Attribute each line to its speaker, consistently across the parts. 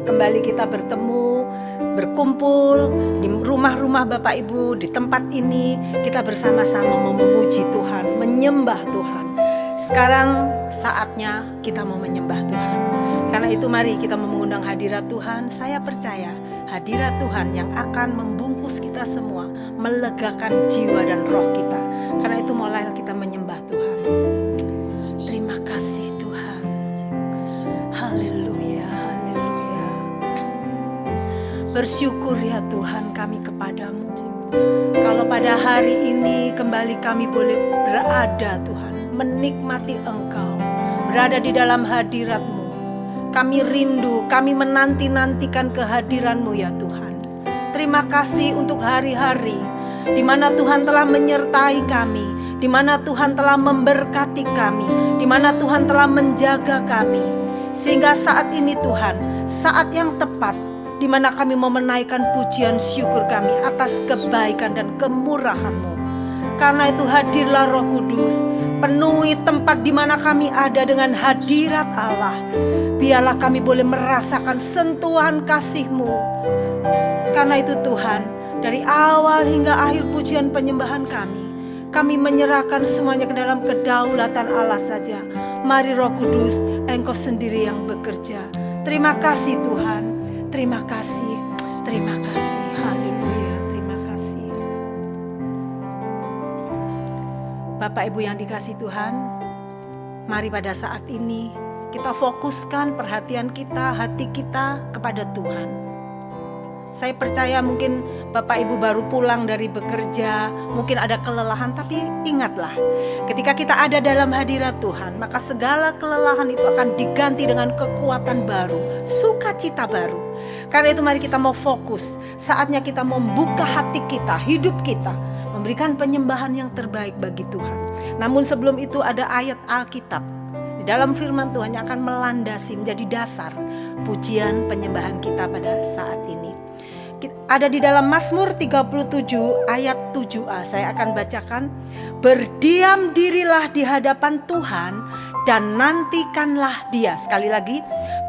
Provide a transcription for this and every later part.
Speaker 1: kembali kita bertemu, berkumpul di rumah-rumah Bapak Ibu, di tempat ini kita bersama-sama memuji Tuhan, menyembah Tuhan. Sekarang saatnya kita mau menyembah Tuhan. Karena itu mari kita mengundang hadirat Tuhan. Saya percaya hadirat Tuhan yang akan membungkus kita semua, melegakan jiwa dan roh kita. Karena itu mulai kita menyembah Tuhan. Terima kasih Tuhan. Haleluya, haleluya. Bersyukur ya Tuhan kami kepadamu. Kalau pada hari ini kembali kami boleh berada Tuhan, menikmati Engkau, berada di dalam hadirat-Mu. Kami rindu, kami menanti-nantikan kehadiran-Mu ya Tuhan. Terima kasih untuk hari-hari di mana Tuhan telah menyertai kami, di mana Tuhan telah memberkati kami, di mana Tuhan telah menjaga kami. Sehingga saat ini Tuhan, saat yang tepat di mana kami mau menaikkan pujian syukur kami atas kebaikan dan kemurahan-Mu. Karena itu hadirlah Roh Kudus, penuhi tempat di mana kami ada dengan hadirat Allah. Biarlah kami boleh merasakan sentuhan kasih-Mu. Karena itu Tuhan, dari awal hingga akhir pujian penyembahan kami menyerahkan semuanya ke dalam kedaulatan Allah saja. Mari Roh Kudus, Engkau sendiri yang bekerja. Terima kasih Tuhan, terima kasih, terima kasih. Haleluya, terima kasih. Bapak Ibu yang dikasihi Tuhan, mari pada saat ini kita fokuskan perhatian kita, hati kita kepada Tuhan. Saya percaya mungkin Bapak Ibu baru pulang dari bekerja, mungkin ada kelelahan, tapi ingatlah, ketika kita ada dalam hadirat Tuhan, maka segala kelelahan itu akan diganti dengan kekuatan baru, sukacita baru. Karena itu mari kita mau fokus, saatnya kita membuka hati kita, hidup kita, memberikan penyembahan yang terbaik bagi Tuhan. Namun sebelum itu ada ayat Alkitab dalam firman Tuhan yang akan melandasi, menjadi dasar pujian penyembahan kita pada saat ini. Ada di dalam Mazmur 37 ayat 7a. Saya akan bacakan. Berdiam dirilah di hadapan Tuhan dan nantikanlah Dia. Sekali lagi,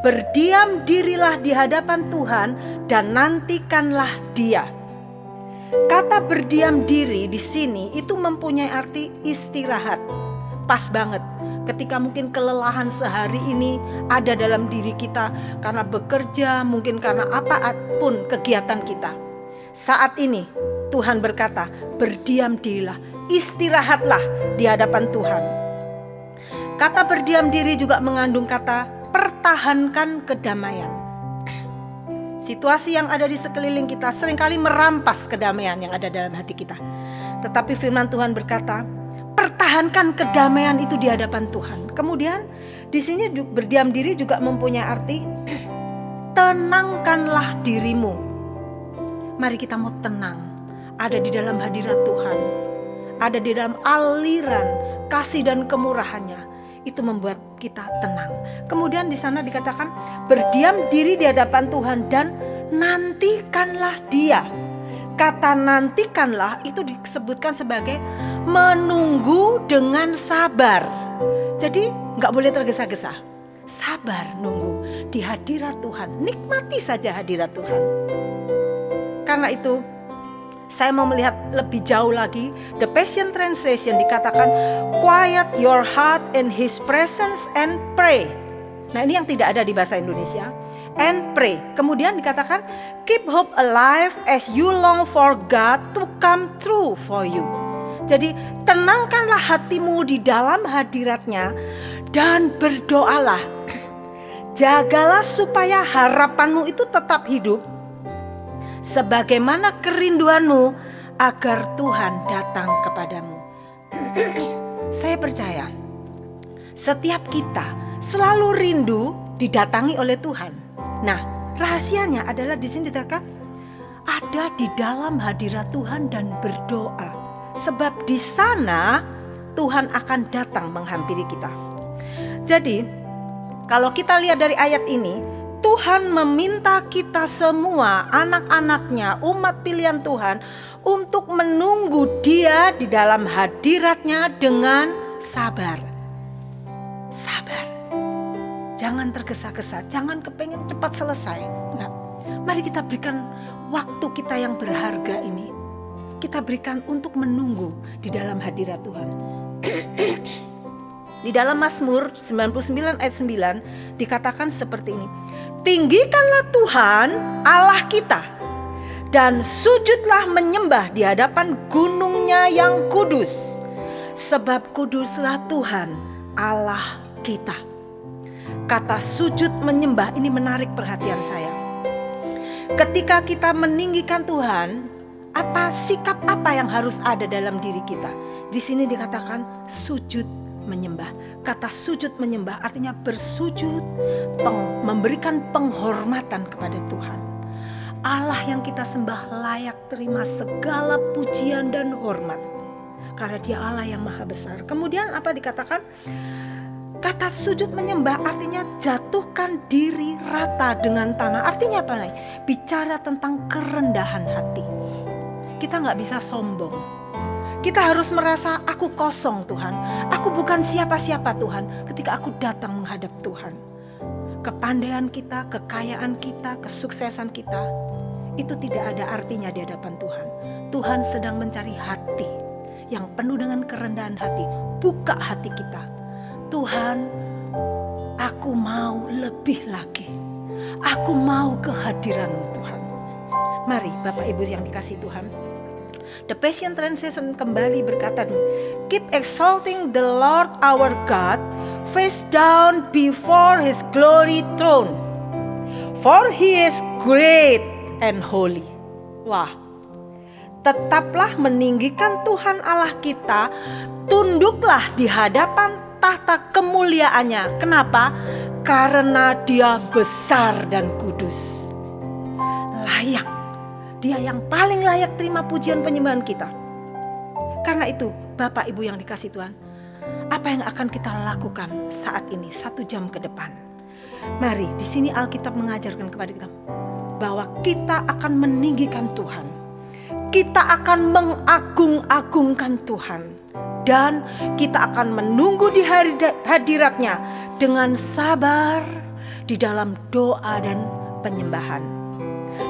Speaker 1: berdiam dirilah di hadapan Tuhan dan nantikanlah Dia. Kata berdiam diri di sini itu mempunyai arti istirahat. Pas banget. Ketika mungkin kelelahan sehari ini ada dalam diri kita karena bekerja, mungkin karena apapun kegiatan kita. Saat ini Tuhan berkata, berdiam dirilah, istirahatlah di hadapan Tuhan. Kata berdiam diri juga mengandung kata pertahankan kedamaian. Situasi yang ada di sekeliling kita seringkali merampas kedamaian yang ada dalam hati kita. Tetapi firman Tuhan berkata, pertahankan kedamaian itu di hadapan Tuhan. Kemudian di sini berdiam diri juga mempunyai arti tenangkanlah dirimu. Mari kita mau tenang, ada di dalam hadirat Tuhan, ada di dalam aliran kasih dan kemurahannya. Itu membuat kita tenang. Kemudian di sana dikatakan berdiam diri di hadapan Tuhan dan nantikanlah Dia. Kata nantikanlah itu disebutkan sebagai menunggu dengan sabar. Jadi gak boleh tergesa-gesa. Sabar nunggu di hadirat Tuhan. Nikmati saja hadirat Tuhan. Karena itu saya mau melihat lebih jauh lagi. The Passion Translation dikatakan quiet your heart in His presence and pray. Nah ini yang tidak ada di bahasa Indonesia. And pray. Kemudian dikatakan keep hope alive as you long for God to come true for you. Jadi tenangkanlah hatimu di dalam hadiratnya dan berdoalah. Jagalah supaya harapanmu itu tetap hidup sebagaimana kerinduanmu agar Tuhan datang kepadamu. Saya percaya setiap kita selalu rindu didatangi oleh Tuhan. Nah, rahasianya adalah di sini dikatakan ada di dalam hadirat Tuhan dan berdoa. Sebab di sana Tuhan akan datang menghampiri kita. Jadi, kalau kita lihat dari ayat ini, Tuhan meminta kita semua, anak-anaknya, umat pilihan Tuhan, untuk menunggu Dia di dalam hadiratnya dengan sabar. Sabar. Jangan tergesa-gesa, jangan kepengen cepat selesai. Mari kita berikan waktu kita yang berharga ini, kita berikan untuk menunggu di dalam hadirat Tuhan. Di dalam Mazmur 99 ayat 9 dikatakan seperti ini. Tinggikanlah Tuhan Allah kita, dan sujudlah menyembah di hadapan gunungnya yang kudus. Sebab kuduslah Tuhan Allah kita. Kata sujud menyembah ini menarik perhatian saya. Ketika kita meninggikan Tuhan, sikap apa yang harus ada dalam diri kita? Di sini dikatakan sujud menyembah. Kata sujud menyembah artinya bersujud, memberikan penghormatan kepada Tuhan. Allah yang kita sembah layak terima segala pujian dan hormat, karena Dia Allah yang maha besar. Kemudian apa dikatakan? Kata sujud menyembah artinya jatuhkan diri rata dengan tanah. Artinya apa nih? Bicara tentang kerendahan hati. Kita gak bisa sombong. Kita harus merasa aku kosong Tuhan. Aku bukan siapa-siapa Tuhan ketika aku datang menghadap Tuhan. Kepandaian kita, kekayaan kita, kesuksesan kita, itu tidak ada artinya di hadapan Tuhan. Tuhan sedang mencari hati yang penuh dengan kerendahan hati. Buka hati kita. Tuhan, aku mau lebih lagi. Aku mau kehadiran-Mu Tuhan. Mari Bapak Ibu yang dikasihi Tuhan. The Passion Translation kembali berkata, keep exalting the Lord our God, face down before His glory throne, for He is great and holy. Wah, tetaplah meninggikan Tuhan Allah kita, tunduklah di hadapan tahta kemuliaannya. Kenapa? Karena Dia besar dan kudus. Layak. Dia yang paling layak terima pujian penyembahan kita. Karena itu Bapak Ibu yang dikasihi Tuhan, apa yang akan kita lakukan saat ini 1 jam ke depan? Mari, di sini Alkitab mengajarkan kepada kita bahwa kita akan meninggikan Tuhan. Kita akan mengagung-agungkan Tuhan. Dan kita akan menunggu di hadirat-Nya dengan sabar di dalam doa dan penyembahan.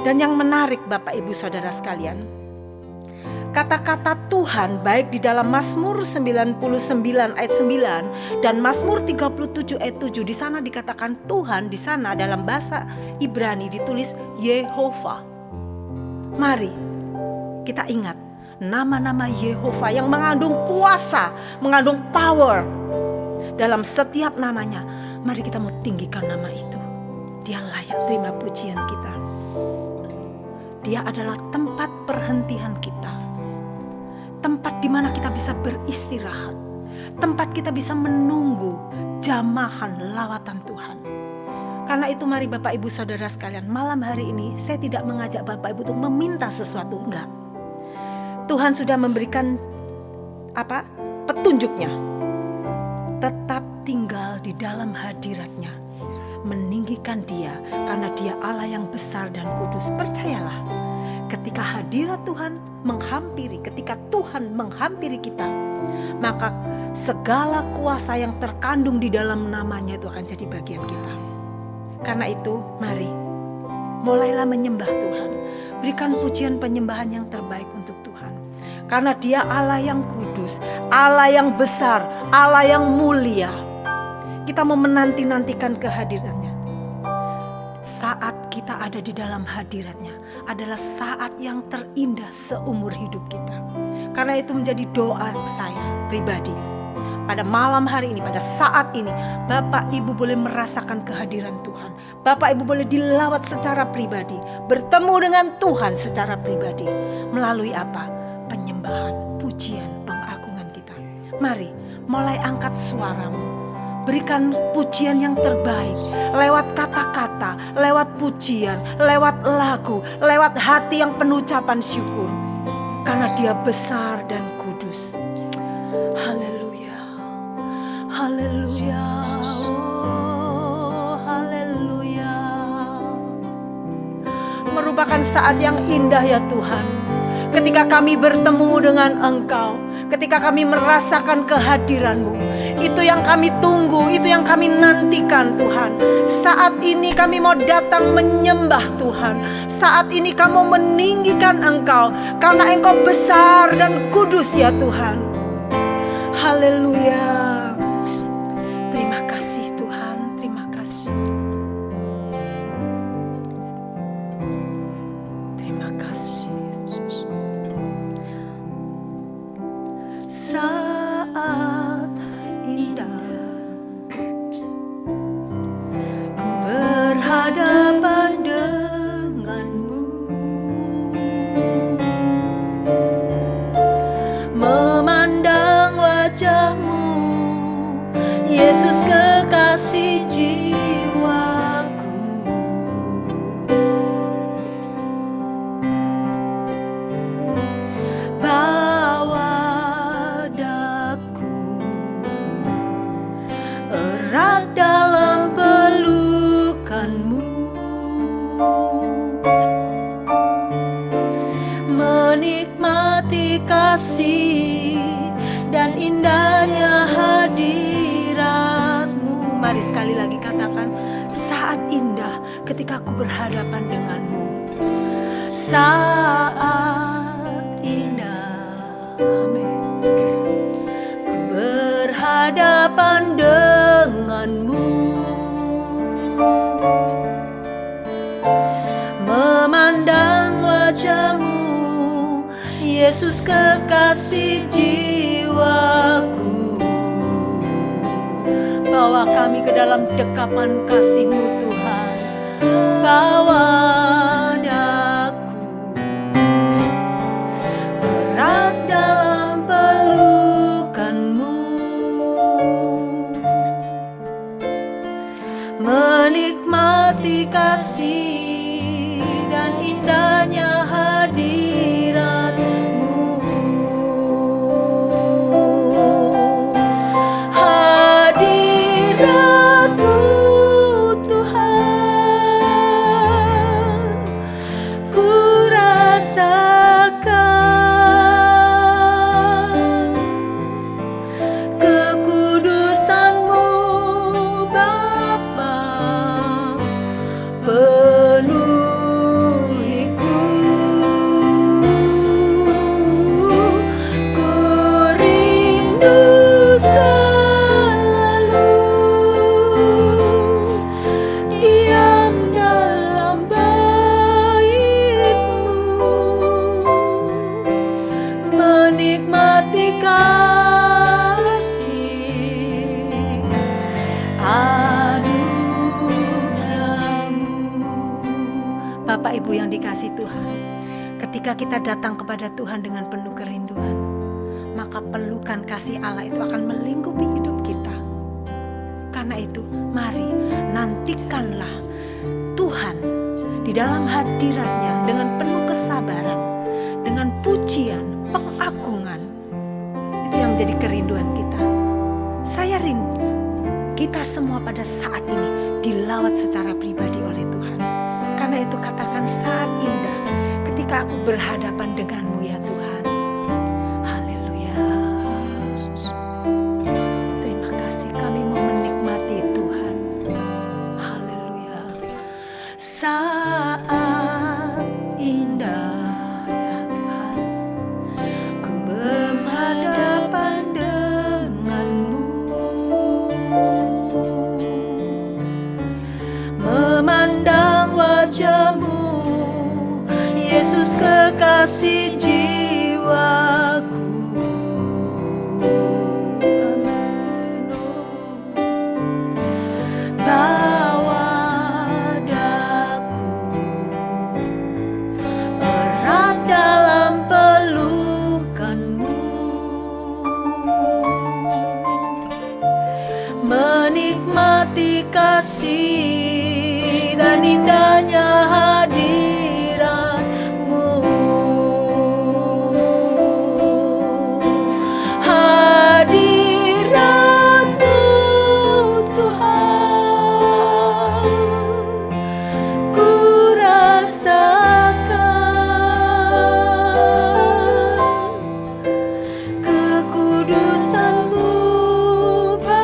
Speaker 1: Dan yang menarik Bapak Ibu Saudara sekalian, kata-kata Tuhan baik di dalam Mazmur 99 ayat 9 dan Mazmur 37 ayat 7, di sana dikatakan Tuhan, di sana dalam bahasa Ibrani ditulis Yehovah. Mari kita ingat nama-nama Yehovah yang mengandung kuasa, mengandung power dalam setiap namanya. Mari kita mau tinggikan nama itu. Dia layak terima pujian kita. Dia adalah tempat perhentian kita, tempat di mana kita bisa beristirahat, tempat kita bisa menunggu jamahan lawatan Tuhan. Karena itu mari Bapak Ibu Saudara sekalian, malam hari ini saya tidak mengajak Bapak Ibu untuk meminta sesuatu, enggak. Tuhan sudah memberikan petunjuknya. Tetap tinggal di dalam hadirat-Nya, meninggikan Dia karena Dia Allah yang besar dan kudus. Percayalah, ketika hadirat Tuhan menghampiri, ketika Tuhan menghampiri kita, maka segala kuasa yang terkandung di dalam namanya itu akan jadi bagian kita. Karena itu mari mulailah menyembah Tuhan. Berikan pujian penyembahan yang terbaik untuk Tuhan. Karena Dia Allah yang kudus, Allah yang besar, Allah yang mulia. Kita mau menanti-nantikan kehadirannya. Saat kita ada di dalam hadiratnya adalah saat yang terindah seumur hidup kita. Karena itu menjadi doa saya pribadi. Pada malam hari ini, pada saat ini, Bapak Ibu boleh merasakan kehadiran Tuhan. Bapak Ibu boleh dilawat secara pribadi, bertemu dengan Tuhan secara pribadi. Melalui apa? Penyembahan, pujian, pengagungan kita. Mari, mulai angkat suaramu. Berikan pujian yang terbaik lewat kata-kata, lewat pujian, lewat lagu, lewat hati yang penuh ucapan syukur. Karena Dia besar dan kudus. Haleluya. Haleluya. Oh, haleluya. Merupakan saat yang indah ya Tuhan. Ketika kami bertemu dengan Engkau, ketika kami merasakan kehadiran-Mu, Itu yang kami tunggu, itu yang kami nantikan Tuhan. Saat ini kami mau datang menyembah Tuhan. Saat ini kami meninggikan Engkau, karena Engkau besar dan kudus ya Tuhan. Haleluya. Terima kasih Tuhan, terima kasih. Terima kasih Yesus. Saat indah ku berhadapan denganmu, memandang wajahmu, Yesus kekasih jiwaku. Bawa daku erat dalam pelukanmu, menikmati kasih dan indahnya hadiratmu. Mari sekali lagi katakan, saat indah ketika aku berhadapan denganmu. Saat indah, amin, ku berhadapan denganmu, memandang wajahmu, Yesus kekasih jiwaku. Bawa kami ke dalam dekapan kasih-Mu Tuhan. Bawa daku erat dalam pelukan-Mu, menikmati kasih dan indahnya hadirat-Mu. Hadirat-Mu Tuhan, ku rasakan kekudusan-Mu Bapa, penuhiku. Ku rindu selalu diam dalam bait-Mu, menikmati kasih anugerah-Mu. Bapak Ibu yang dikasihi Tuhan, ketika kita datang kepada Tuhan dengan penuh kerinduan, maka pelukan kasih Allah itu akan melingkupi hidup kita. Karena itu, mari nantikanlah Tuhan di dalam hadirat-Nya dengan penuh kesabaran, dengan pujian, pengagungan. Itu yang menjadi kerinduan kita. Saya rindu kita semua pada saat ini dilawat secara pribadi oleh Tuhan. Karena itu katakan, saat indah ketika aku berhadapan denganmu ya Tuhan. Haleluya. Terima kasih, kami mau menikmati Tuhan. Haleluya. Saat indah ya Tuhan, ku berhadapan denganmu, memandang wajahmu, Yesus kekasih jiwaku. Amin. Bawa daku erat dalam pelukan-Mu, menikmati kasih dan indahnya hadirat-Mu. Hadirat-Mu Tuhan, ku rasakan kekudusan-Mu Bapa,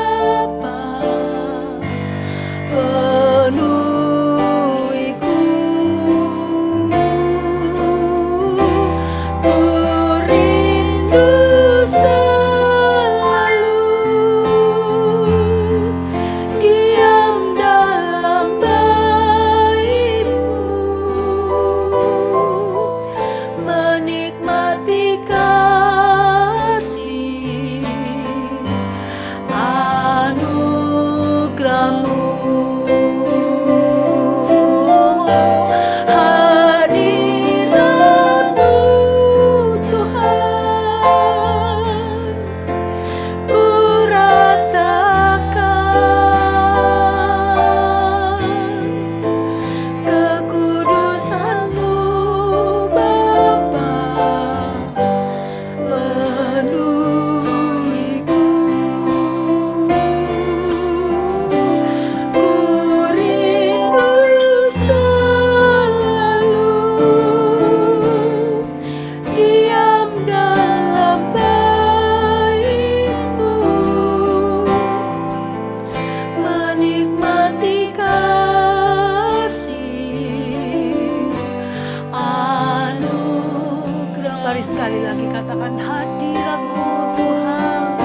Speaker 1: Sekali lagi katakan hadirat-Mu Tuhan.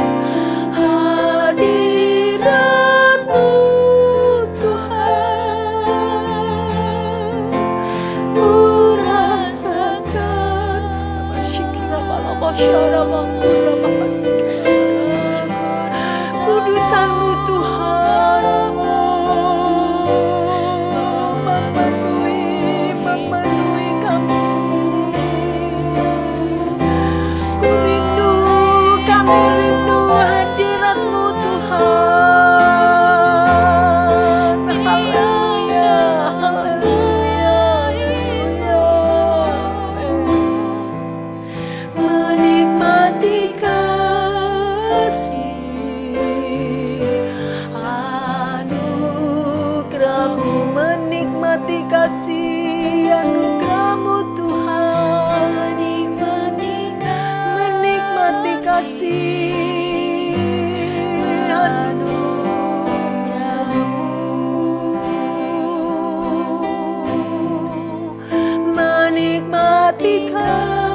Speaker 1: Hadirat-Mu Tuhan, ku rasakan kudusan-Mu Tuhan, memenuhi kami. Kami rindu hadirat-Mu Tuhan. Haleluya, haleluya, haleluya. Menikmati kasih anugerah-Mu, menikmati kasih anugerah-Mu Tuhan, menikmati kasih anugerah-Mu, menikmati kasih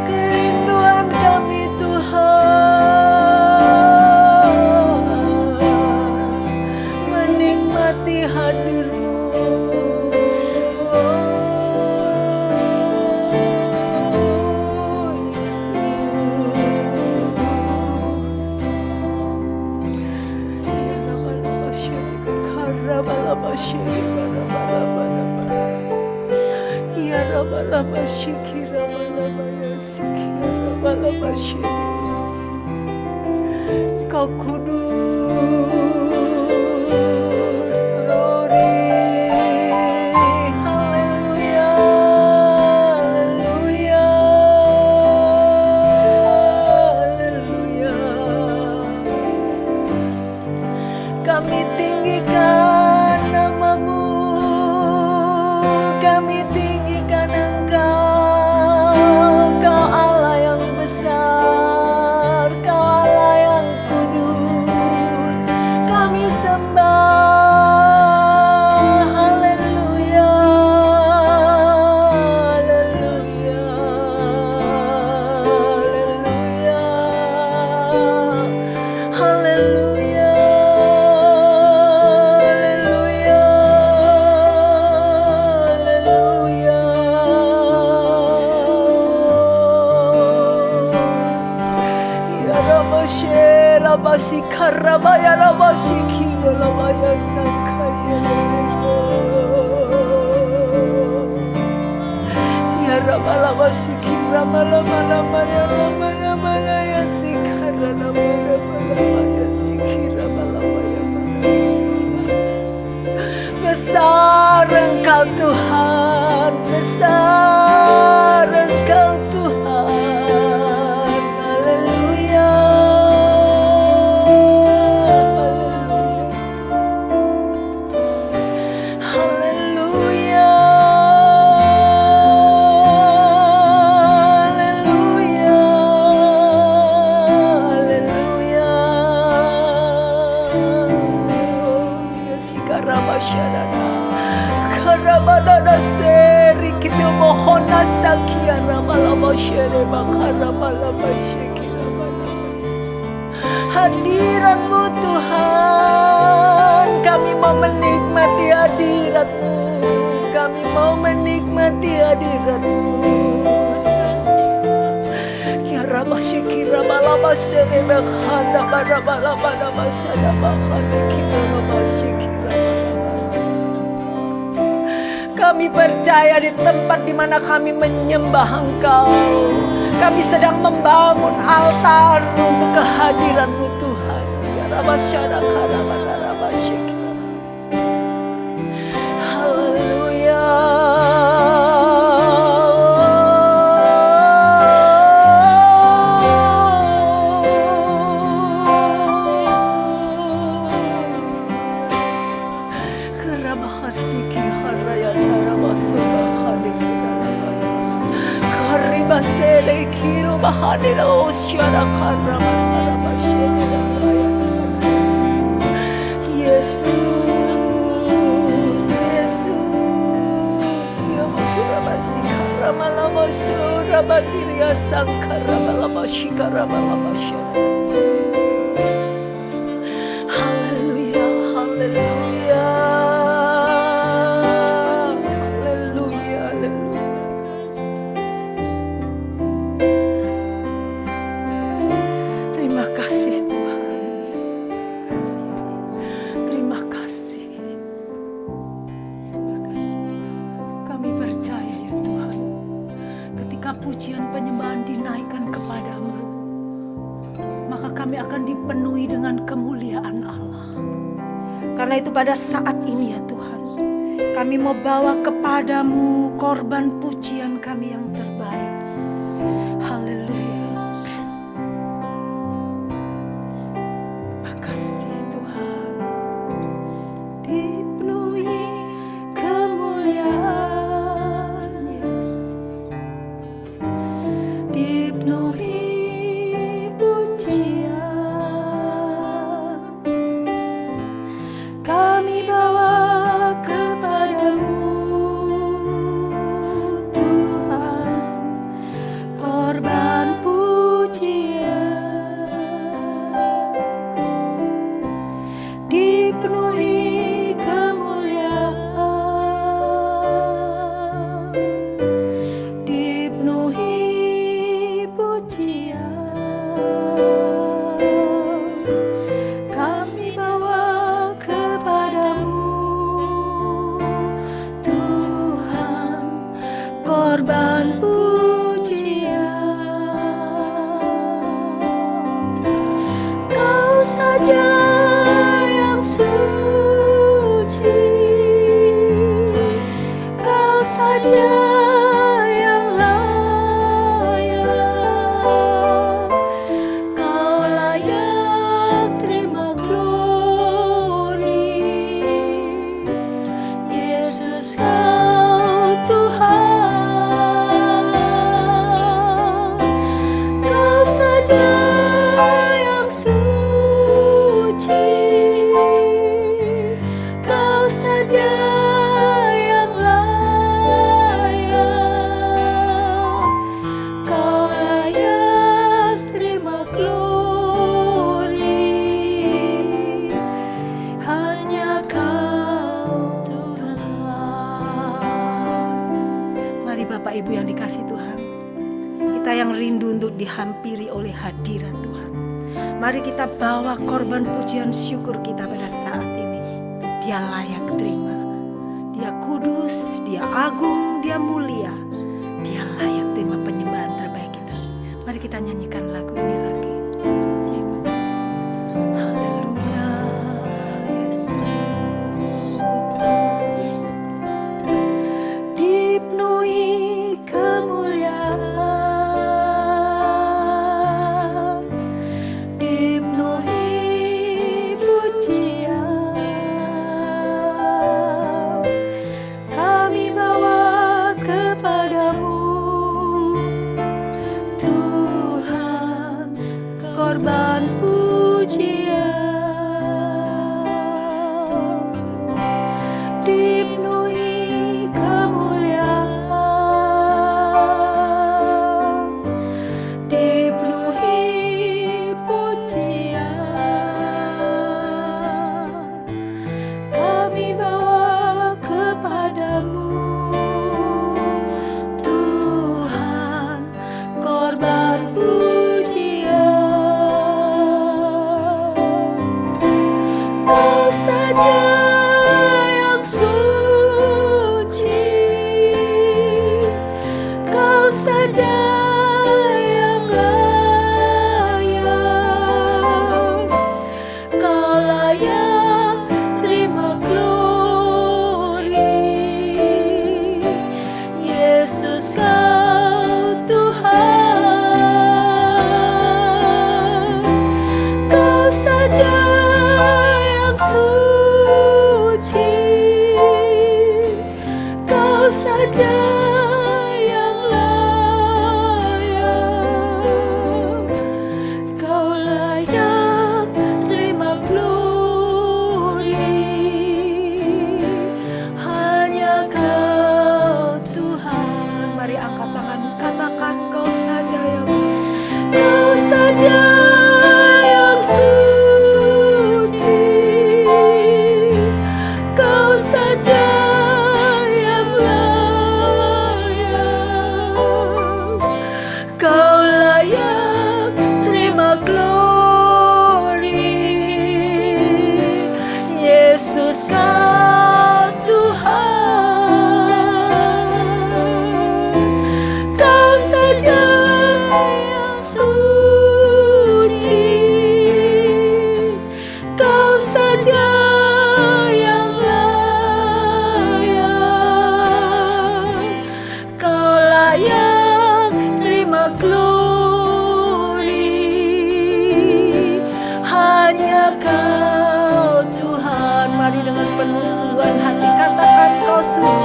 Speaker 1: kerinduan kami Tuhan, menikmati hadir-Mu. Kau kudus, glory, haleluya, haleluya, haleluya. Kami tinggikan nama-Mu, kami tinggikan Engkau, Kau Allah yang besar, Kau Allah yang kudus. Kami sembah, haleluya, haleluya, haleluya, haleluya, haleluya, haleluya. Ya Rabashe, Rabasi Karabaya, Rabasi Kiro, Rabaya Sakaya, Ya Rabalabasi Kirabalabala, Rabalabala, Ya Sikara, Rabalabala, Ya Sikira, Balabaya. Besar Engkau Tuhan, besar Engkau Tuhan, haleluya, haleluya, haleluya, haleluya, haleluya. Sikarabasharana, karabadana seri kita mohon nasakia rabalabashere bakarabalabashekira. Hadirat-Mu Tuhan, kami mau menikmati hadirat-Mu, kami mau menikmati hadirat-Mu. Ya Rabashekira balabashere bakhanda barabalabashada bakhanda kira rabashekira. Kami percaya di tempat di mana kami menyembah Engkau, kami sedang membangun altar untuk kehadiran-Mu Tuhan. Ya Rabasyada karabata rabasyikira. Haleluya, basele kiro bahane la osyara karama karama shele. Yesus, Yesus, ya makurama sikara malama shora bandiria sankara malama shikara malama shora. Haleluya, haleluya, haleluya, haleluya. Terima kasih Tuhan. Terima kasih. Kami percaya ya Tuhan, ketika pujian penyembahan dinaikkan kepadamu, maka kami akan dipenuhi dengan kemuliaan Allah. Karena itu pada saat ini ya Tuhan, kami mau bawa kepadamu korban pujian kami yang terbaik. Haleluya. Makasih Tuhan. Dipenuhi kemuliaan, yes. Dipenuhi pujian. Kami bawa kepadamu Tuhan korban pujian. Dipenuhi kemuliaan, dipenuhi pujian. Kami bawa kepadamu Tuhan korban pujian. Kau saja yang suci, Kau saja yang layak. Kau layak terima glory. Yesus Kau Tuhan. Kau saja yang suci, Kau saja yang layak. Kau layak terima glory. Hanya Kau Tuhan. Mari Bapak Ibu yang dikasih Tuhan, kita yang rindu untuk dihampiri oleh hadirat Tuhan, mari kita bawa korban pujian syukur kita pada saat ini. Dia layak terima. Dia kudus, Dia agung, Dia mulia. Dia layak terima penyembahan terbaik kita. Mari kita nyanyikan lagu ini lagi. Haleluya, Yesus. Dipenuhi kemuliaan, dipenuhi pujian. Kami bawa kepadamu Tuhan korban pujian. Dipenuhi kemuliaan, dipenuhi pujian. Kami bawa kepadamu Tuhan korban pujian. Kau saja yang suci, Kau saja yang layak. Kau layak terima glory. Yesus Kau Tuhan. Kau saja yang suci, Kau saja yang layak.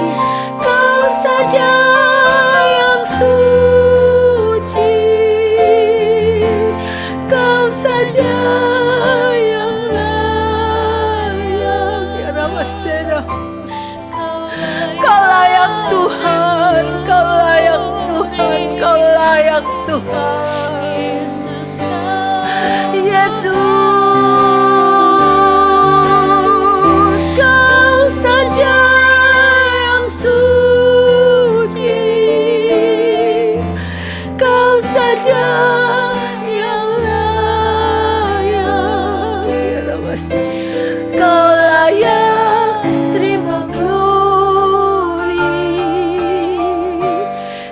Speaker 1: suci, Kau saja yang suci, Kau saja yang layak. Ya Rabbasera, Kau layak Tuhan, Kau layak Tuhan, Kau layak Tuhan. Yesus, Kau saja yang suci, Kau saja yang layak. Ya Rabbasera, Kau layak terima glory.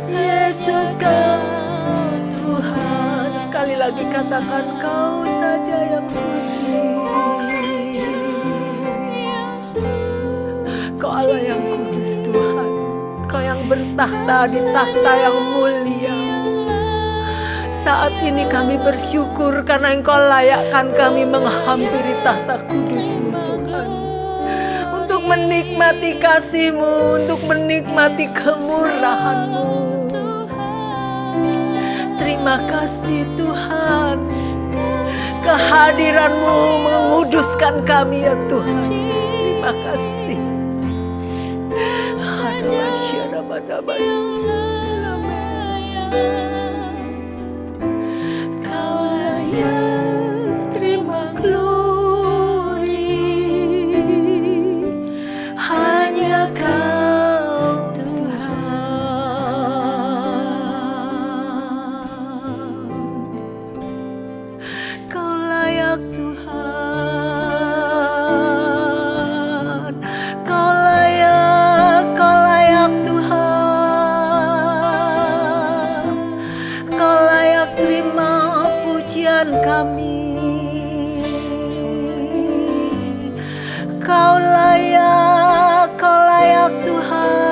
Speaker 1: Yesus, Kau Tuhan. Sekali lagi katakan, Kau saja yang suci. Kau Allah yang kudus Tuhan, Kau yang bertahta di tahta yang mulia. Saat ini kami bersyukur karena Engkau layakkan kami menghampiri tahta kudus-Mu Tuhan, untuk menikmati kasih-Mu, untuk menikmati kemurahan-Mu. Terima kasih Tuhan, kehadiran-Mu menguduskan kami ya Tuhan. Terima kasih. Kau layak terima glory, hanya Kau Tuhan. Kau layak Tuhan, Kau layak Tuhan. Kau layak terima pujian kami. Kau layak Tuhan.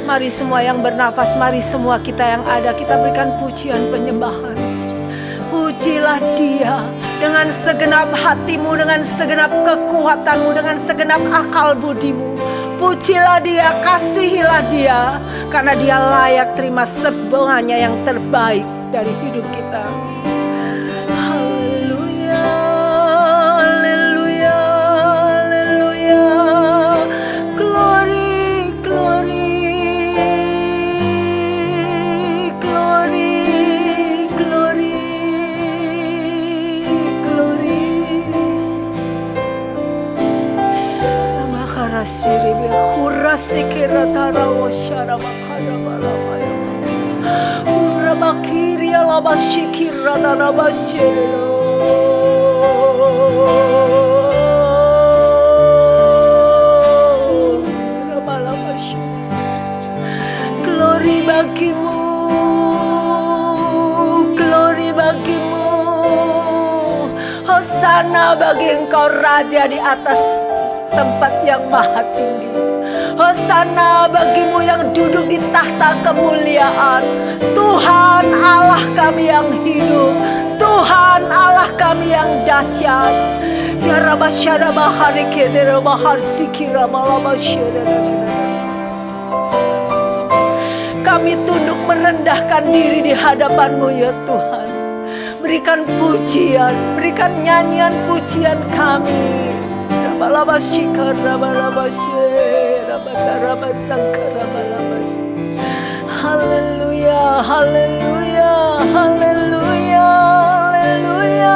Speaker 1: Mari semua yang bernafas, mari semua kita yang ada, kita berikan pujian penyembahan. Pujilah Dia dengan segenap hatimu, dengan segenap kekuatanmu, dengan segenap akal budimu. Pujilah Dia, kasihilah Dia, karena Dia layak terima semuanya yang terbaik dari hidup kita. Haleluya, haleluya, haleluya. Glory, glory, glory, glory, glory. Makarasiri khurrasikira tarawashara makarabalamaya. Urabakiri alabashikira darabashiro. Glory bagimu, glory bagimu. Hosana bagi Engkau Raja di atas tempat yang maha tinggi. Hosana bagimu yang duduk di tahta kemuliaan. Tuhan Allah kami yang hidup, Tuhan Allah kami yang dahsyat. Ya Rabbashara bahari kedera bahar sikira malabashara. Kami tunduk merendahkan diri di hadapan-Mu ya Tuhan. Berikan pujian, berikan nyanyian pujian kami. Rabalabashika rabalabashe rabatarabasangka rabalabashe. Haleluya, haleluya, haleluya, haleluya,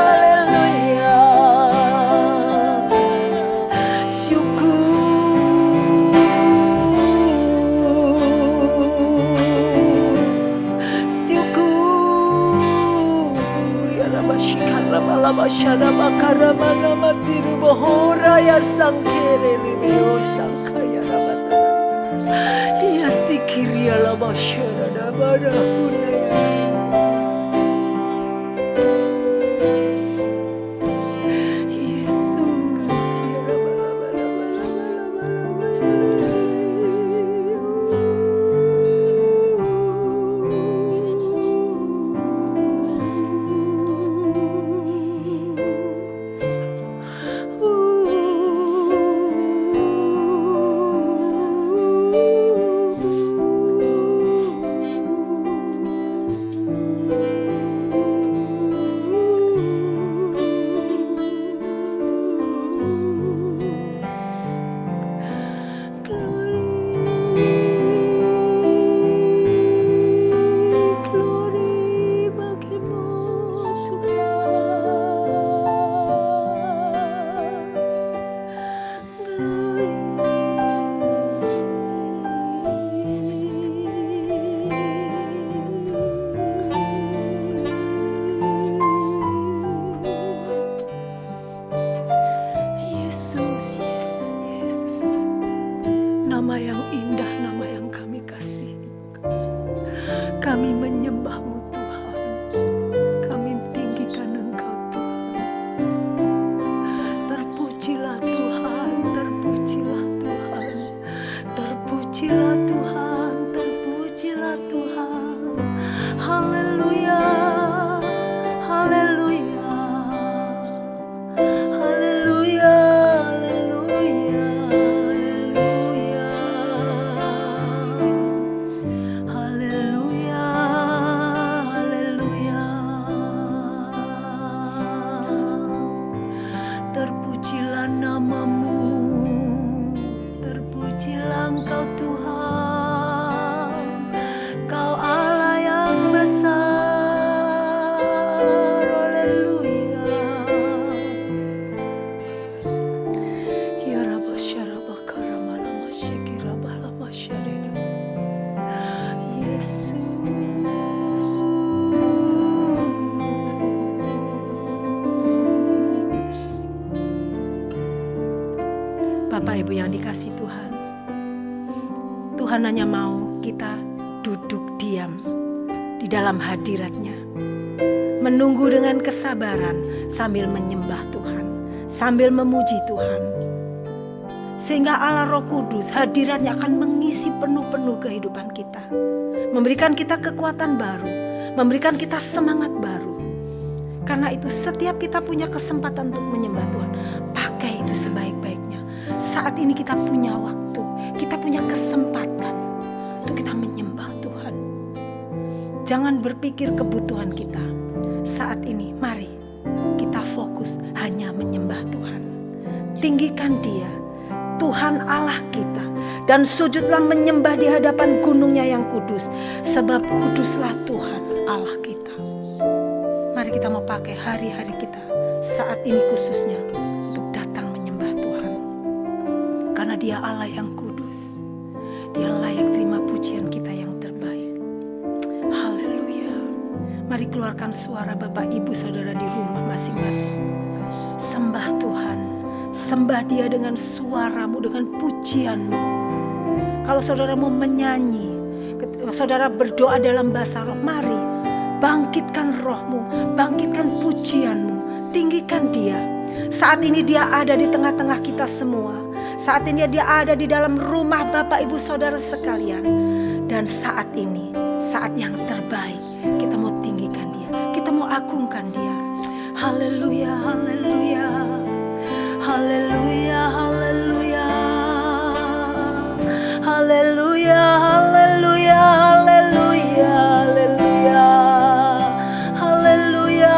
Speaker 1: haleluya. Labashada bakara mana matiru bohora ya sangkere libio sankaya rabatara. Dia sikiri labashada dabara hunaya. nama yang indah, nama yang kami kasih. Kami menyembah-Mu Tuhan. Kami tinggikan Engkau Tuhan. Terpujilah Tuhan, terpujilah Tuhan. Terpujilah Tuhan, terpujilah Tuhan. Haleluya, haleluya. Haleluya, haleluya, haleluya. Haleluya, haleluya. Terpujilah nama-Mu, terpujilah Engkau Tuhan. Kau Allah yang besar. Haleluya. Ya Rabba Syarabba Karamalama Syekirabba Lama Syaridu. Yesus. Bapak Ibu yang dikasihi Tuhan, Tuhan hanya mau kita duduk diam di dalam hadirat-Nya, menunggu dengan kesabaran sambil menyembah Tuhan, sambil memuji Tuhan, sehingga Allah Roh Kudus hadirat-Nya akan mengisi penuh-penuh kehidupan kita, memberikan kita kekuatan baru, memberikan kita semangat baru. Karena itu setiap kita punya kesempatan untuk menyembah Tuhan, pakai itu sebaik-baiknya. Saat ini kita punya waktu, kita punya kesempatan untuk kita menyembah Tuhan. Jangan berpikir kebutuhan kita. Saat ini mari kita fokus hanya menyembah Tuhan. Tinggikan Dia, Tuhan Allah kita, dan sujudlah menyembah di hadapan gunung-Nya yang kudus, sebab kuduslah Tuhan Allah kita. Mari kita mau pakai hari-hari kita saat ini khususnya untuk datang menyembah Tuhan. Karena Dia Allah yang kudus, Dia layak terima pujian kita yang terbaik. Haleluya. Mari keluarkan suara Bapak Ibu Saudara di rumah masing-masing. Sembah Tuhan, sembah Dia dengan suaramu, dengan pujianmu. Kalau saudara mau menyanyi, saudara berdoa dalam bahasa roh, mari bangkitkan rohmu, bangkitkan pujianmu, tinggikan Dia. Saat ini Dia ada di tengah-tengah kita semua. Saat ini Dia ada di dalam rumah Bapak Ibu Saudara sekalian. Dan saat ini, saat yang terbaik, kita mau tinggikan Dia, kita mau agungkan Dia. Haleluya, haleluya, haleluya, haleluya, haleluya, haleluya, haleluya, haleluya.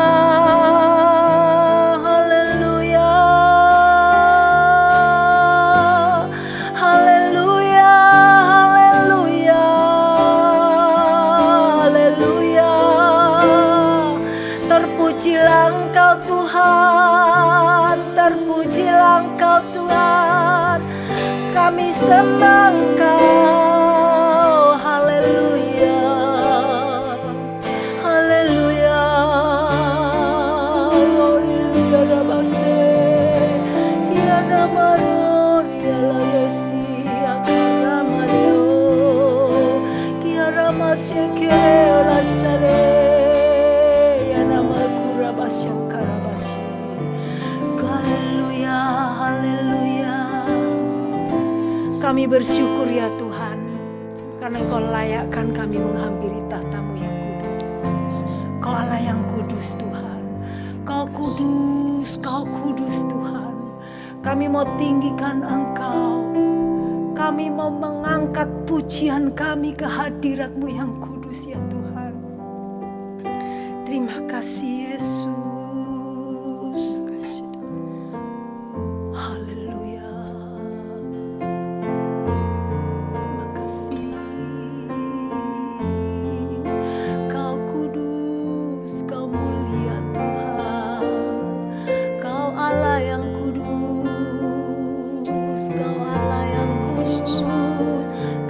Speaker 1: Terpujilah Engkau Tuhan, terpujilah Engkau Tuhan, kami sembah Engkau. Haleluya, haleluya, haleluya. Rabase, ya namaror, ya la yesi, ya karamadeo, ya ramasye kere olasare. Haleluya, haleluya. Kami bersyukur ya Tuhan, karena Engkau layakkan kami menghampiri tahta-Mu yang kudus. Kau Allah yang kudus Tuhan. Kau kudus, Kau kudus Tuhan. Kami mau tinggikan Engkau. Kami mau mengangkat pujian kami ke hadirat-Mu yang kudus ya Tuhan. Terima kasih Yesus.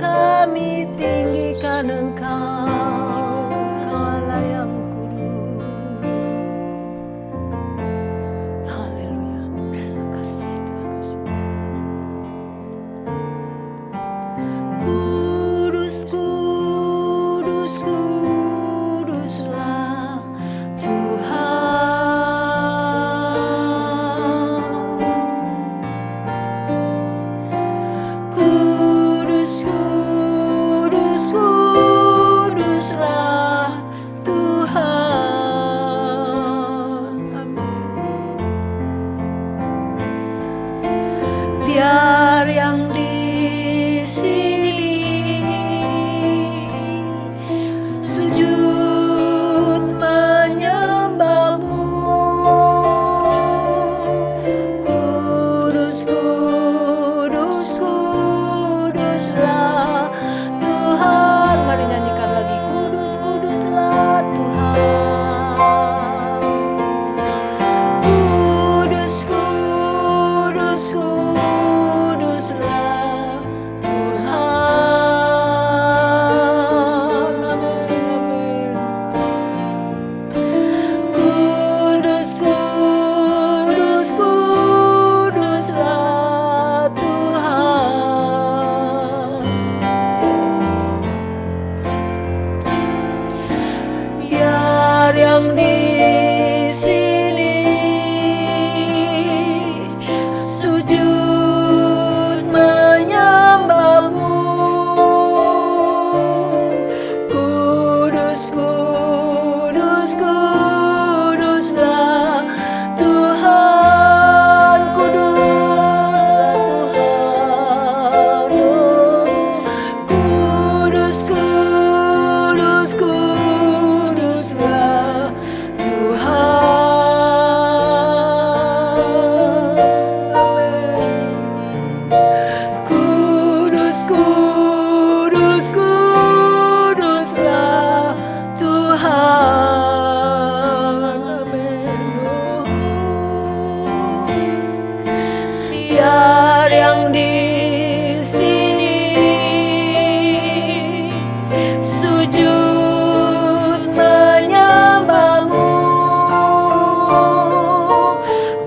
Speaker 1: Kami tinggikan Engkau, Kau Allah yang kudus. biar yang di sini sujud menyembahmu. Kudus, kudus, kuduslah Tuhan. Mari nyanyikan lagi. Kudus, kuduslah Tuhan. Kudus, kudus, kuduslah Tuhan. Amin, amin. Kudus, kudus, kuduslah Tuhan. Biar yang di sini sujud menyembahmu. Kudus, kudus, kuduslah Tuhan. Kuduslah Tuhan. Kudus, kudus, kuduslah Tuhan. Amin. Kudus, kudus, kuduslah Tuhan. Amin. Biar yang di sini sujud menyembahmu.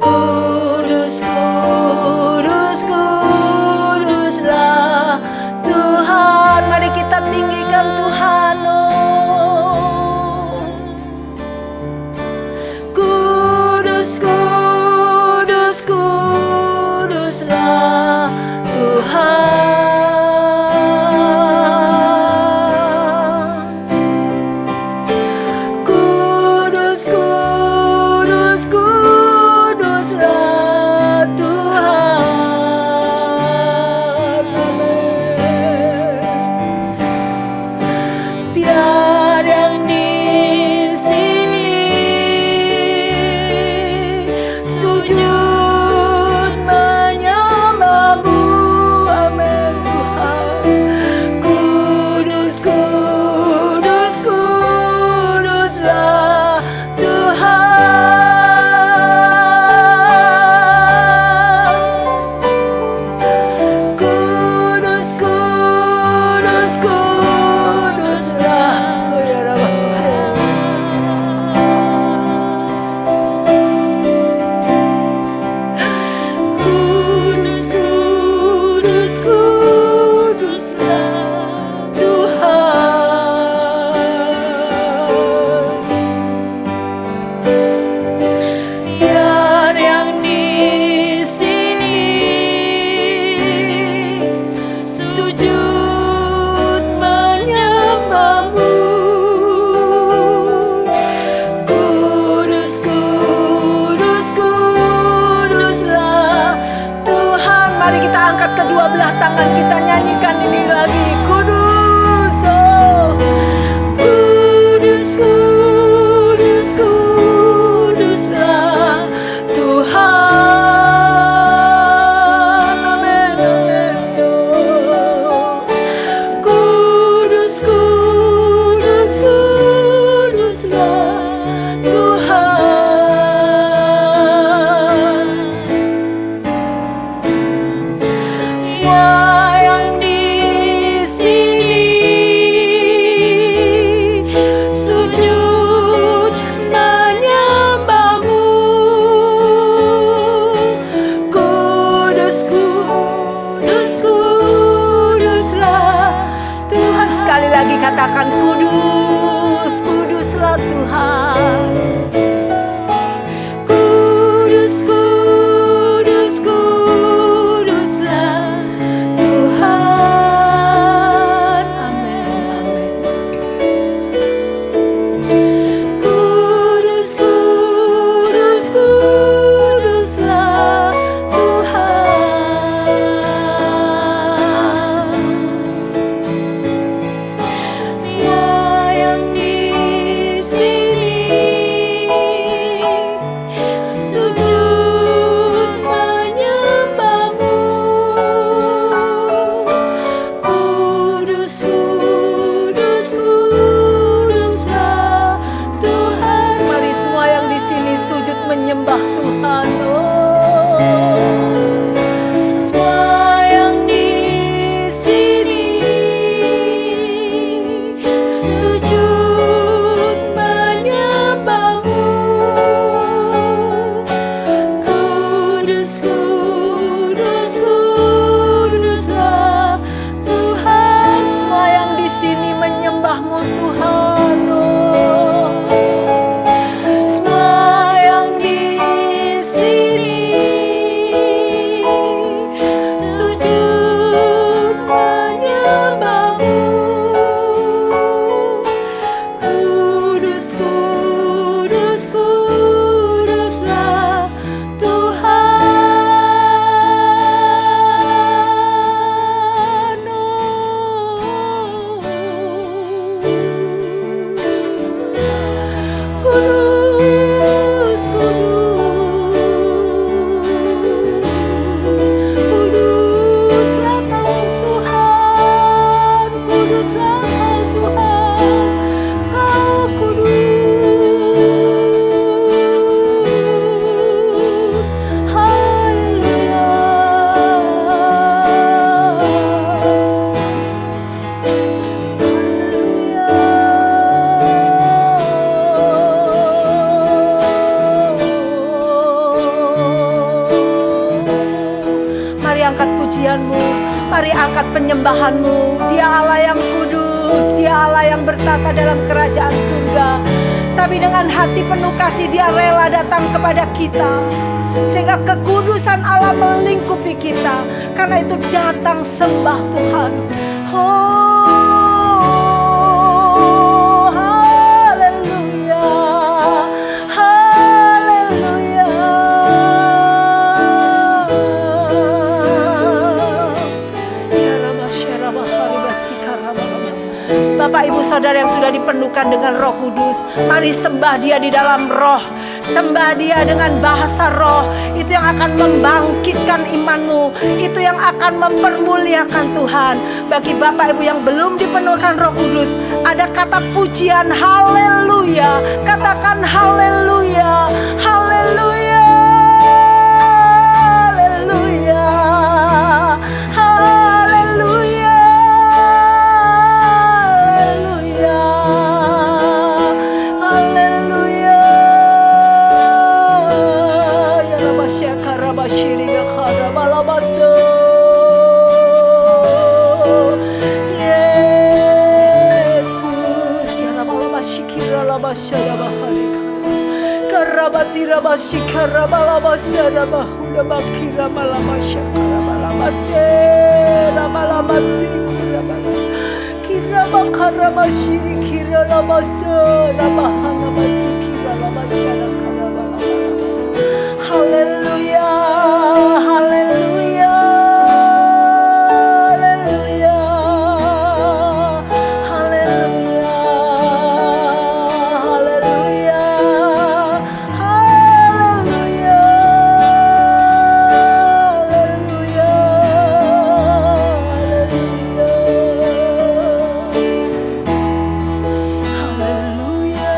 Speaker 1: Kudus, kudus, kuduslah Tuhan. Mari kita tinggikan Tuhan. Kudus, kudus, kuduslah Tuhan. Kudus, kudus, kuduslah Tuhan. Amin. Biar yang di sini sujud menyembahmu. Amin Tuhan. Kudus, kudus, kuduslah Tuhan. Kudus, kudus, kuduslah. Oh ya Rabbi. Kudus, kudus, kuduslah Tuhan. Biar yang di sini sujud menyembahmu. Kudus, kudus, kuduslah Tuhan. Mari kita angkat kedua belah tangan, kita nyanyikan ini lagi. Kudus, oh. Kudus, kudus, kuduslah Tuhan. Amin, amin, oh. Kudus, kudus, kuduslah Tuhan. Semua yang di sini sujud menyembahmu. Kudus, kudus, kuduslah Tuhan. Sekali lagi katakan kudus, kuduslah Tuhan. Kudus, kudus, kuduslah Tuhan. Amin, amin. Kudus, kudus, kuduslah Tuhan. Mari angkat pujianmu, mari angkat penyembahanmu. Dia Allah yang kudus, Dia Allah yang bertata dalam kerajaan surga. Tapi dengan hati penuh kasih Dia rela datang kepada kita, sehingga kekudusan Allah melingkupi kita. Karena itu datang sembah Tuhan. Oh, haleluya, haleluya. Bapak Ibu Saudara yang sudah dipenuhkan dengan Roh Kudus, mari sembah Dia di dalam roh. Sembah Dia dengan bahasa roh. Itu yang akan membangkitkan imanmu, itu yang akan mempermuliakan Tuhan. Bagi Bapak Ibu yang belum dipenuhkan Roh Kudus, ada kata pujian haleluya. Katakan haleluya, haleluya, haleluya, haleluya, haleluya, haleluya. Ya Rabbasya karabashiri ya karabalabaso. Yesus ya Rabbalabashikira labashaya baharika. Karabatira bashikara balabashara bahuda bakira malamasha karabalabase ramalabasikura bala. Kira bakara bashiri kira labasa rabahana basikira labashara karabalabala. Haleluya, haleluya, haleluya, haleluya, haleluya, haleluya, haleluya, haleluya.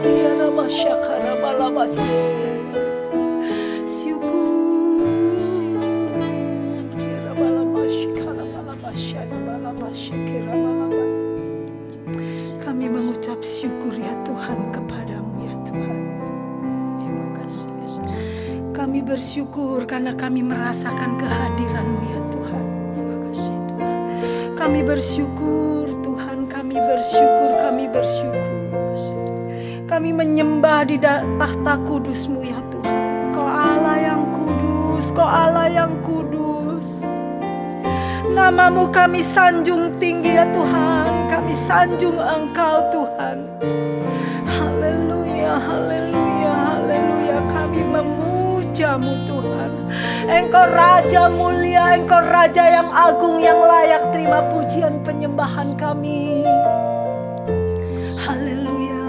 Speaker 1: Ya Rabbashakara balabasi. Kami mengucap syukur ya Tuhan kepadamu ya Tuhan.
Speaker 2: Terima kasih Yesus.
Speaker 1: Kami bersyukur karena kami merasakan kehadiran-Mu ya Tuhan.
Speaker 2: Terima kasih Tuhan.
Speaker 1: Kami bersyukur Tuhan, kami bersyukur, kami bersyukur.
Speaker 2: Terima kasih Tuhan.
Speaker 1: Kami menyembah di tahta kudus-Mu ya Tuhan. Kau Allah yang kudus, Kau Allah yang kudus. Namamu kami sanjung tinggi ya Tuhan. Kami sanjung Engkau Tuhan. Haleluya, haleluya, haleluya. Kami memuja-Mu Tuhan. Engkau Raja mulia, Engkau Raja yang agung, yang layak terima pujian penyembahan kami. Haleluya,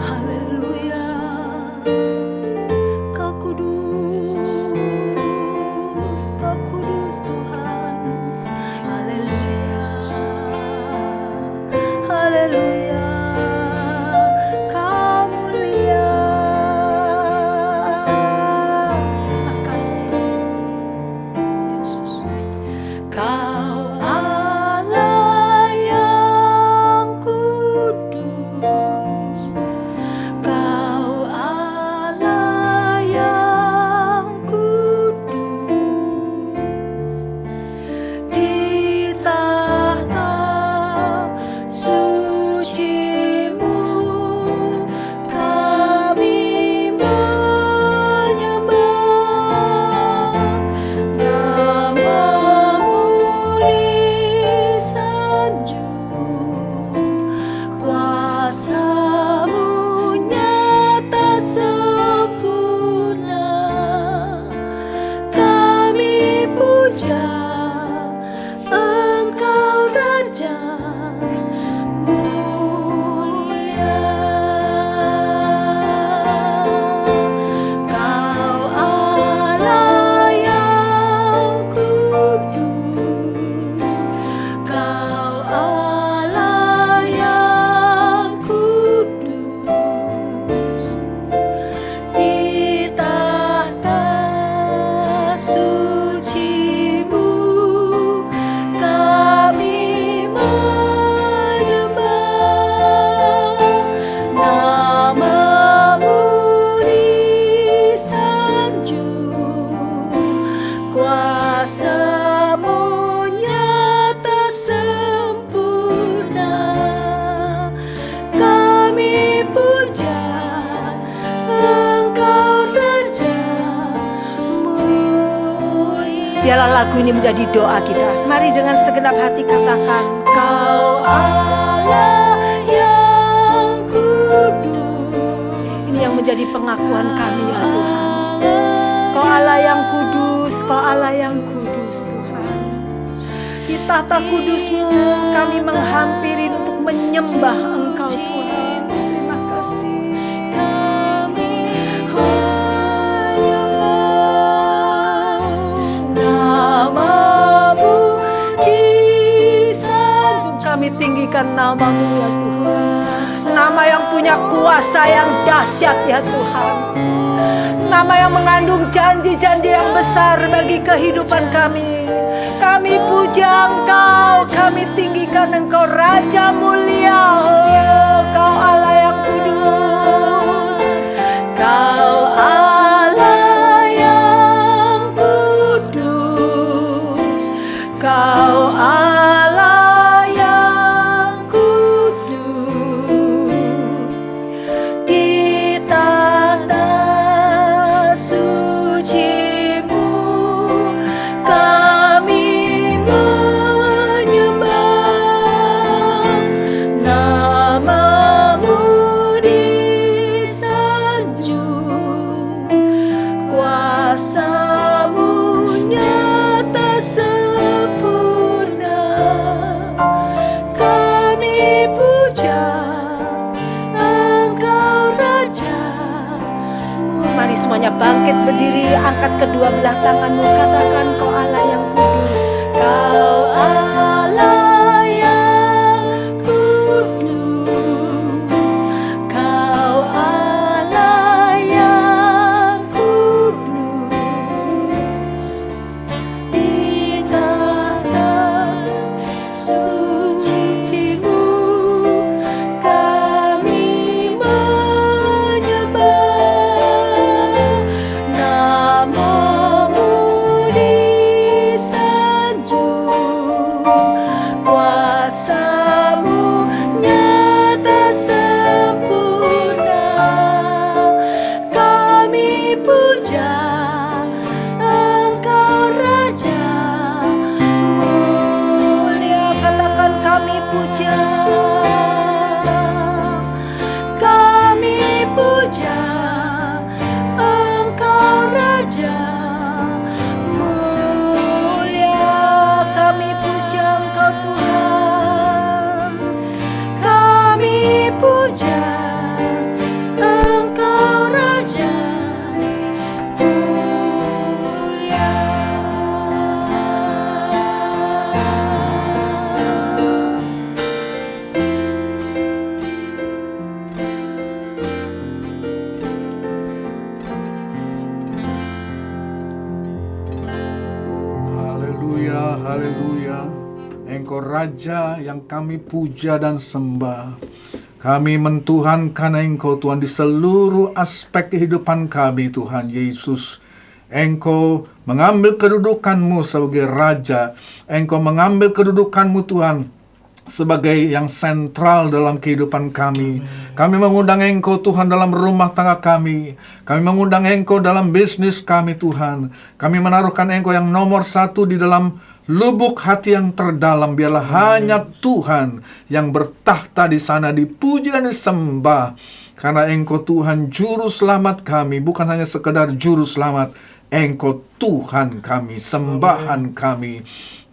Speaker 1: haleluya. Kau kudus, Kau kudus Tuhan. Haleluya, haleluya. Kau mulia. Makasih
Speaker 2: Yesus.
Speaker 1: Kau Allah yang kudus. Kau Allah yang kudus. Di tahta suci-Mu kami menyembah. Namamu disanjung, kuasa-Mu nyata sempurna. Kami puja Engkau Raja mulia. Kau Allah yang kudus. Kau Allah yang kudus. Di tahta suci-Mu kami menyembah. Namamu disanjung, Biarlah lagu ini menjadi doa kita. Mari dengan segenap hati katakan, Kau Allah yang kudus. Ini yang menjadi pengakuan kami ya Tuhan. Kau Allah yang kudus, Kau Allah yang kudus Tuhan. Di tahta kudus-Mu kami menghampiri untuk menyembah Engkau Tuhan. Terima kasih. Namamu disanjung, kami tinggikan nama-Mu ya Tuhan. Nama yang punya kuasa yang dahsyat ya Tuhan. Nama yang mengandung janji-janji yang besar bagi kehidupan kami. Kami puja Engkau, kami tinggikan Engkau Raja mulia. Oh, Kau Allah yang kudus. Kau Allah yang kudus. Kau Allah yang kudus. Di tahta suci-Mu kami menyembah. Nama-Mu disanjung, kuasa-Mu nyata sempurna. Kami puja Engkau Raja. Mari semuanya bangkit berdiri, angkat kedua belah tanganmu, katakan Kau Allah yang kudus. Kau Allah yang kudus. Kau Allah yang kudus. Di tahta suci-Mu kami menyembah. Nama-Mu disanjung, kuasa-Mu nyata sempurna. Kami puja Engkau Raja mulia. Katakan kami puja. Kami puja Engkau Raja mulia. Kami puja Engkau Tuhan. Kami puja Engkau Raja mulia.
Speaker 3: Haleluya, haleluya. Engkau Raja yang kami puja dan sembah. Kami mentuhankan Engkau Tuhan di seluruh aspek kehidupan kami Tuhan Yesus. Engkau mengambil kedudukan-Mu sebagai Raja. Engkau mengambil kedudukan-Mu Tuhan sebagai yang sentral dalam kehidupan kami. Kami mengundang Engkau Tuhan dalam rumah tangga kami. Kami mengundang Engkau dalam bisnis kami Tuhan. Kami menaruhkan Engkau yang nomor satu di dalam lubuk hati yang terdalam. Biarlah hanya Tuhan yang bertahta di sana, dipuji dan disembah. Karena Engkau Tuhan juru selamat kami, bukan hanya sekedar juru selamat. Engkau Tuhan kami, sembahan kami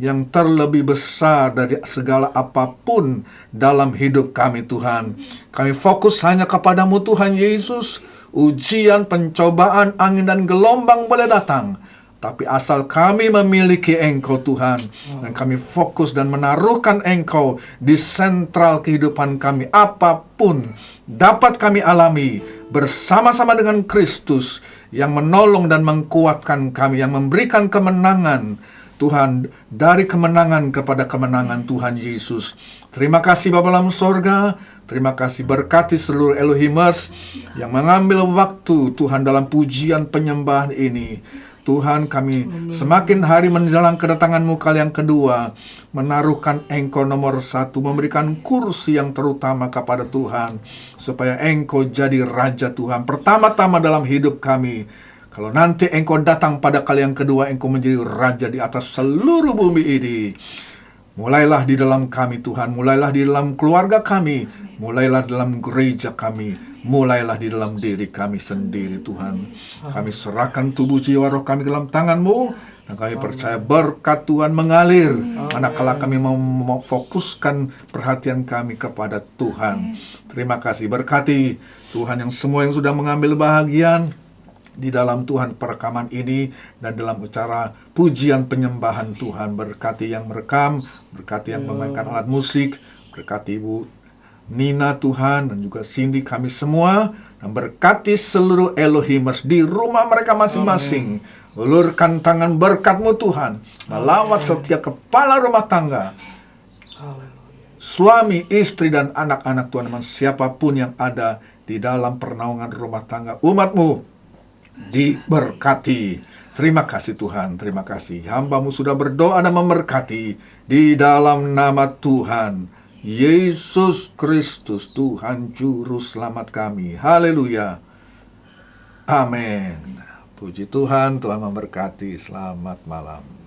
Speaker 3: yang terlebih besar dari segala apapun dalam hidup kami Tuhan. Kami fokus hanya kepadamu Tuhan Yesus. Ujian, pencobaan, angin dan gelombang boleh datang, tapi asal kami memiliki Engkau Tuhan, dan kami fokus dan menaruhkan Engkau di sentral kehidupan kami, apapun dapat kami alami bersama-sama dengan Kristus yang menolong dan menguatkan kami, yang memberikan kemenangan Tuhan, dari kemenangan kepada kemenangan Tuhan Yesus. Terima kasih Bapa dalam sorga. Terima kasih, berkati seluruh Elohimers yang mengambil waktu Tuhan dalam pujian penyembahan ini. Tuhan, kami semakin hari menjelang kedatangan-Mu kali yang kedua, menaruhkan Engkau nomor satu, memberikan kursi yang terutama kepada Tuhan, supaya Engkau jadi Raja Tuhan pertama-tama dalam hidup kami. Kalau nanti Engkau datang pada kali yang kedua, Engkau menjadi Raja di atas seluruh bumi ini. Mulailah di dalam kami Tuhan, mulailah di dalam keluarga kami, mulailah dalam gereja kami, mulailah di dalam diri kami sendiri Tuhan. Kami serahkan tubuh jiwa roh kami ke dalam tangan-Mu, dan kami percaya berkat Tuhan mengalir manakala kami mau memfokuskan perhatian kami kepada Tuhan. Terima kasih, berkati Tuhan yang semua yang sudah mengambil bahagian di dalam Tuhan perekaman ini dan dalam acara pujian penyembahan Tuhan. Berkati yang merekam, berkati yang memainkan alat musik, berkati Ibu Nina Tuhan dan juga Cindy kami semua, dan berkati seluruh Elohimers di rumah mereka masing-masing. Ulurkan tangan berkat-Mu Tuhan melawat setiap kepala rumah tangga, suami, istri, dan anak-anak Tuhan, siapapun yang ada di dalam pernaungan rumah tangga umat-Mu diberkati. Terima kasih Tuhan, terima kasih. Hamba-Mu sudah berdoa dan memberkati di dalam nama Tuhan Yesus Kristus, Tuhan Juru Selamat kami. Haleluya. Amin. Puji Tuhan, Tuhan memberkati. Selamat malam.